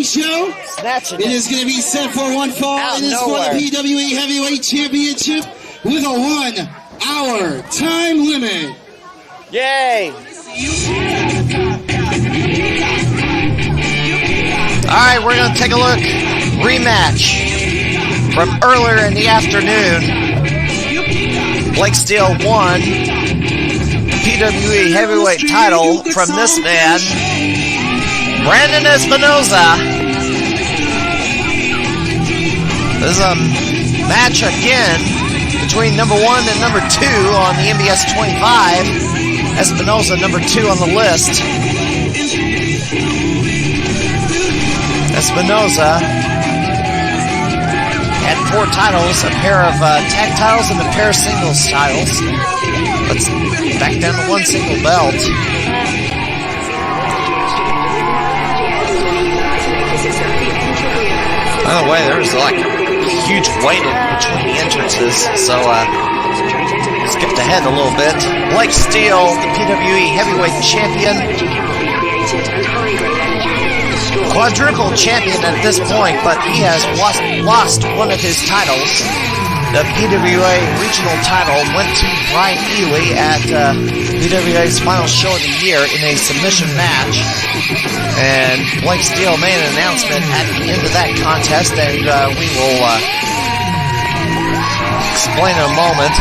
wrestling show. It is going to be set for one fall. It is for the PWE Heavyweight Championship with a 1 hour time limit. Yay! Alright, we're going to take a look. Rematch from earlier in the afternoon. Blake Steele won the PWE Heavyweight title from this man, Brandon Espinosa. This is a match again between number 1 and number 2 on the MBS 25. Espinosa, number 2 on the list. Espinosa had 4 titles, a pair of tag titles and a pair of singles titles. Let's back down to 1 single belt. By the way, there's like a huge wait between the entrances, so skipped ahead a little bit. Blake Steele, the PWE Heavyweight Champion. Quadruple champion at this point, but he has lost one of his titles. The PWA regional title went to Brian Ely at PWA's final show of the year in a submission match. And Blake Steele made an announcement at the end of that contest, and we will explain in a moment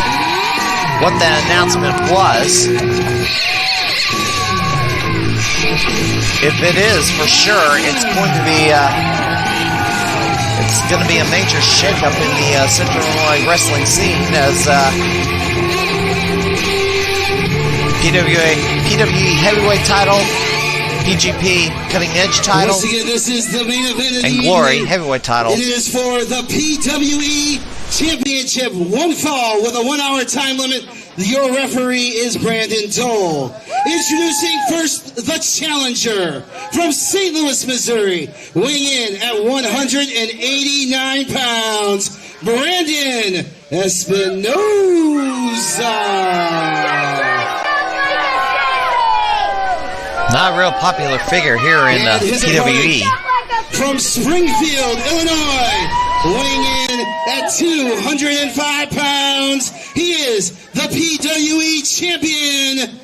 what that announcement was. If it is, for sure, it's going to be a major shakeup in the Central Illinois wrestling scene as PWE Heavyweight title, PGP Cutting Edge title, once again, this is the main event of and the Glory evening. Heavyweight title. It is for the PWE Championship, 1 fall with a 1 hour time limit. Your referee is Brandon Dole. Introducing first the challenger from St. Louis, Missouri, weighing in at 189 pounds, Brandon Espinosa. Not a real popular figure here in PWE. From Springfield, Illinois, weighing in at 205 pounds, he is the PWE champion,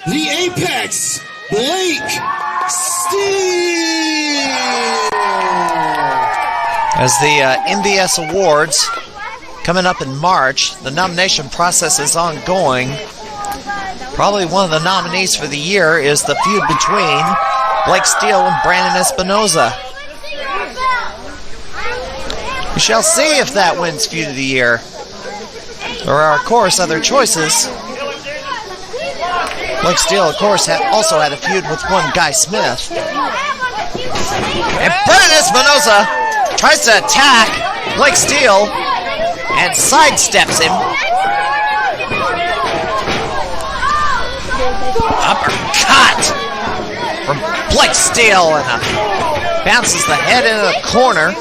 the Apex, Blake Steele. As the MBS Awards coming up in March, the nomination process is ongoing. Probably one of the nominees for the year is the feud between Blake Steele and Brandon Espinosa. We shall see if that wins feud of the year. There are, of course, other choices. Blake Steele, of course, also had a feud with one Guy Smith. And Brandon Espinosa tries to attack Blake Steele and sidesteps him. Uppercut from Blake Steele and bounces the head into the corner.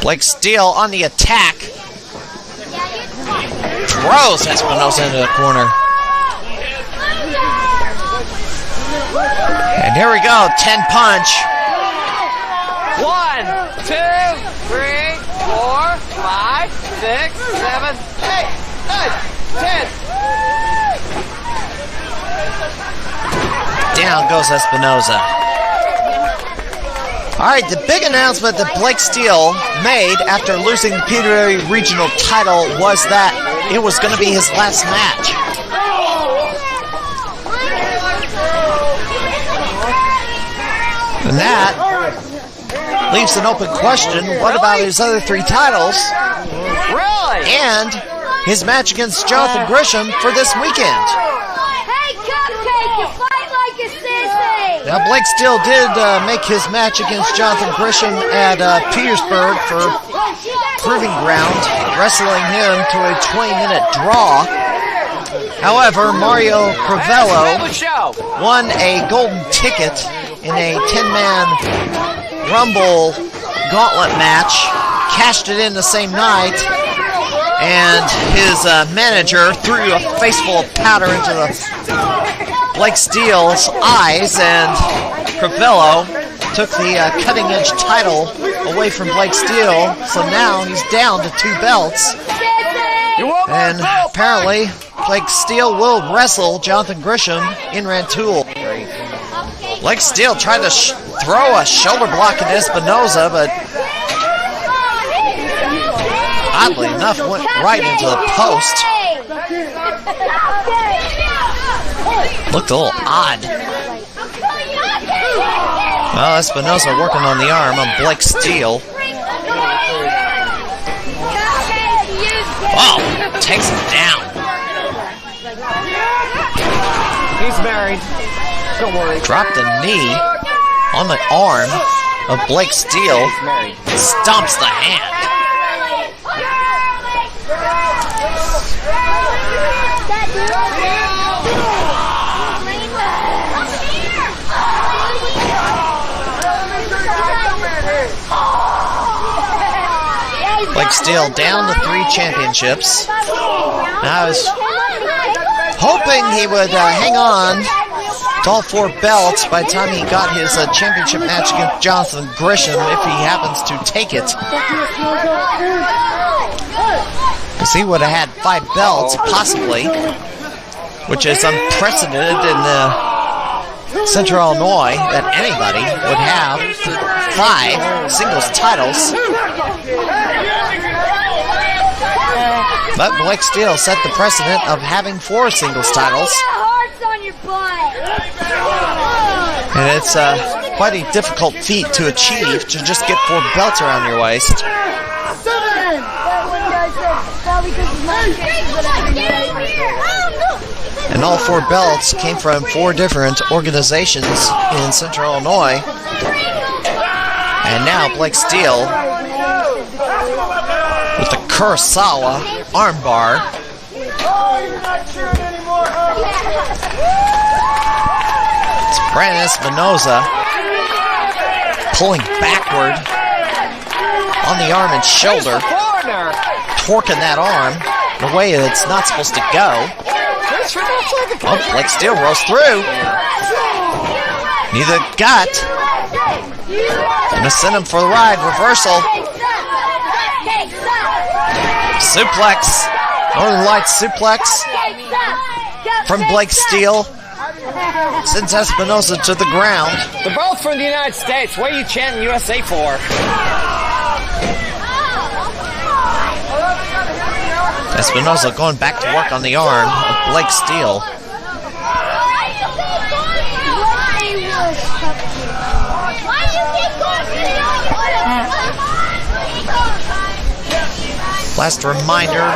Blake Steele on the attack. Throws Espinosa into the corner. And here we go, 10 punch. 1, 2, 3, 4, 5, 6, 7, 8, 9, 10. Down goes Espinosa. Alright, the big announcement that Blake Steele made after losing the PWA regional title was that it was going to be his last match. And that leaves an open question. What about his other 3 titles? Really? And his match against Jonathan Grisham for this weekend. Hey, Cupcake, you fight like a sissy! Now, Blake Steele did make his match against Jonathan Grisham at Petersburg for Proving Ground, wrestling him to a 20-minute draw. However, Mario Crivello won a golden ticket in a 10-man Rumble gauntlet match, cashed it in the same night, and his manager threw a face full of powder into Blake Steele's eyes, and Crivello took the cutting-edge title away from Blake Steele, so now he's down to 2 belts. And apparently, Blake Steele will wrestle Jonathan Grisham in Rantoul. Blake Steele tried to throw a shoulder block at Espinosa, but oddly enough, went right into the post. Looked a little odd. Well, Espinosa working on the arm on Blake Steele. Wow, takes him down. He's married. Don't worry. Dropped a knee on the arm of Blake Steele. Stomps the hand. Blake Steele down to 3 championships. I was hoping he would hang on to all 4 belts by the time he got his championship match against Jonathan Grisham, if he happens to take it. Because he would have had 5 belts, possibly, which is unprecedented in Central Illinois, that anybody would have 5 singles titles. But Blake Steele set the precedent of having 4 singles titles. And it's quite a difficult feat to achieve, to just get 4 belts around your waist. And all 4 belts came from 4 different organizations in Central Illinois. And now Blake Steele with the Kurosawa armbar. It's Brandon Espinosa pulling backward on the arm and shoulder, torquing that arm the way it's not supposed to go. Oh, Blake Steele rolls through. Neither got. Gonna send him for the ride. Reversal. Suplex. Northern Lights suplex from Blake Steele. Sends Espinosa to the ground. They're both from the United States. What are you chanting USA for? Espinosa going back to work on the arm of Blake Steele. Last reminder,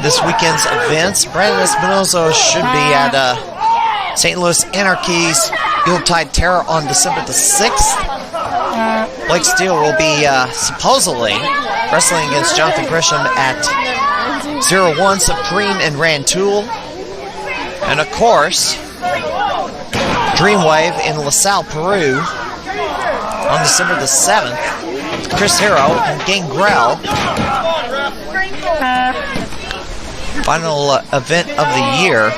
this weekend's events. Brandon Espinosa should be at St. Louis Anarchy's Yuletide Terror on December the 6th. Blake Steele will be supposedly wrestling against Jonathan Grisham at 01 Supreme in Rantoul. And of course, Dreamwave in LaSalle, Peru on December the 7th. Chris Hero and Gangrel. Final event of the year.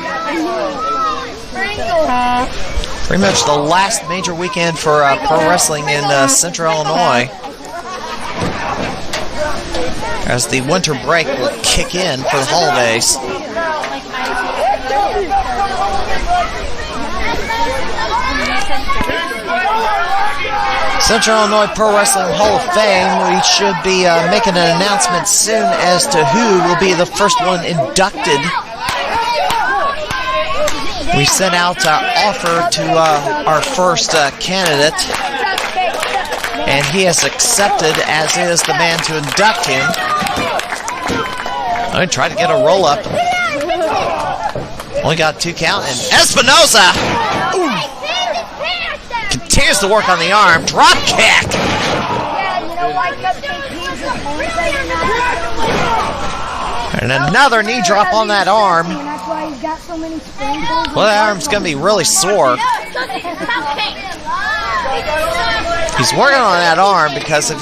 Pretty much the last major weekend for pro wrestling in Central Illinois, as the winter break will kick in for the holidays. Central Illinois Pro Wrestling Hall of Fame, we should be making an announcement soon as to who will be the first one inducted. We sent out our offer to our first candidate, and he has accepted, as is the man to induct him. I'm going to try to get a roll-up. Only got 2 count, and Espinosa continues to work on the arm. Drop kick! And another knee drop on that arm. Well, that arm's going to be really sore. He's working on that arm because if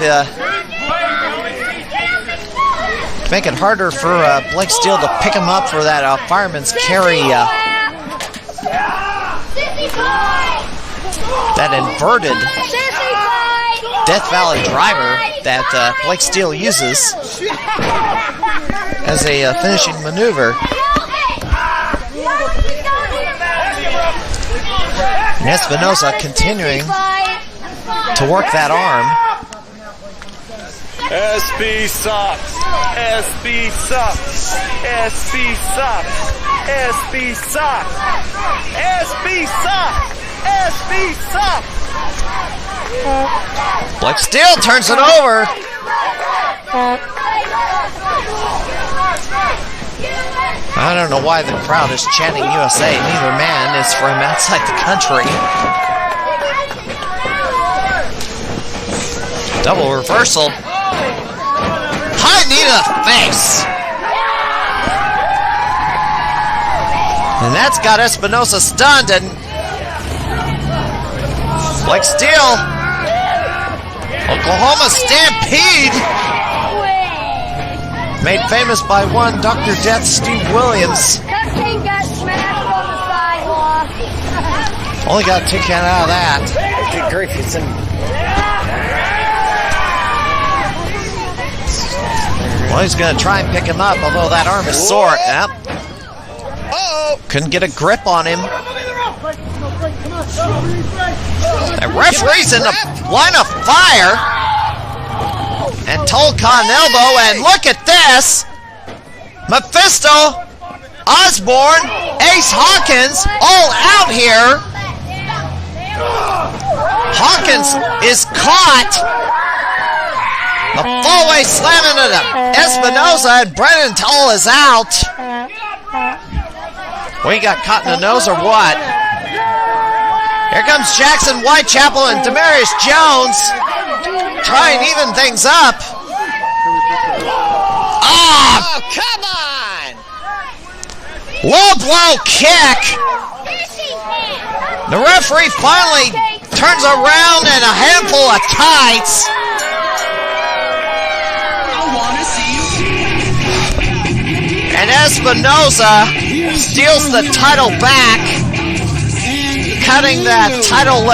Make it harder for Blake Steele to pick him up for that fireman's carry. That inverted Death Valley driver that Blake Steele uses as a finishing maneuver. And Espinosa continuing to work that arm. SB sucks. SB sucks. SB sucks. SB sucks. SB sucks. SB sucks. Blake Steele turns it over. I don't know why the crowd is chanting USA. Neither man is from outside the country. Double reversal. High knee to the face. And that's got Espinosa stunned, and Blake Steele, Oklahoma Stampede, made famous by one Dr. Death Steve Williams. Only got a kick out of that. Good grief, it's in. Well, he's going to try and pick him up, although that arm is sore. Yep. Uh-oh. Couldn't get a grip on him. The referee's in the line of fire. And told Con elbow, and look at this. Mephisto, Osborne, Ace Hawkins, all out here. Hawkins is caught. The fallaway slam into Espinosa, and Brennan Toll is out. Well, he got caught in the nose or what? Here comes Jackson Whitechapel and Demarius Jones trying to even things up. Oh, come on! Low blow kick. The referee finally turns around and a handful of tights. And Espinosa steals the title back, cutting that title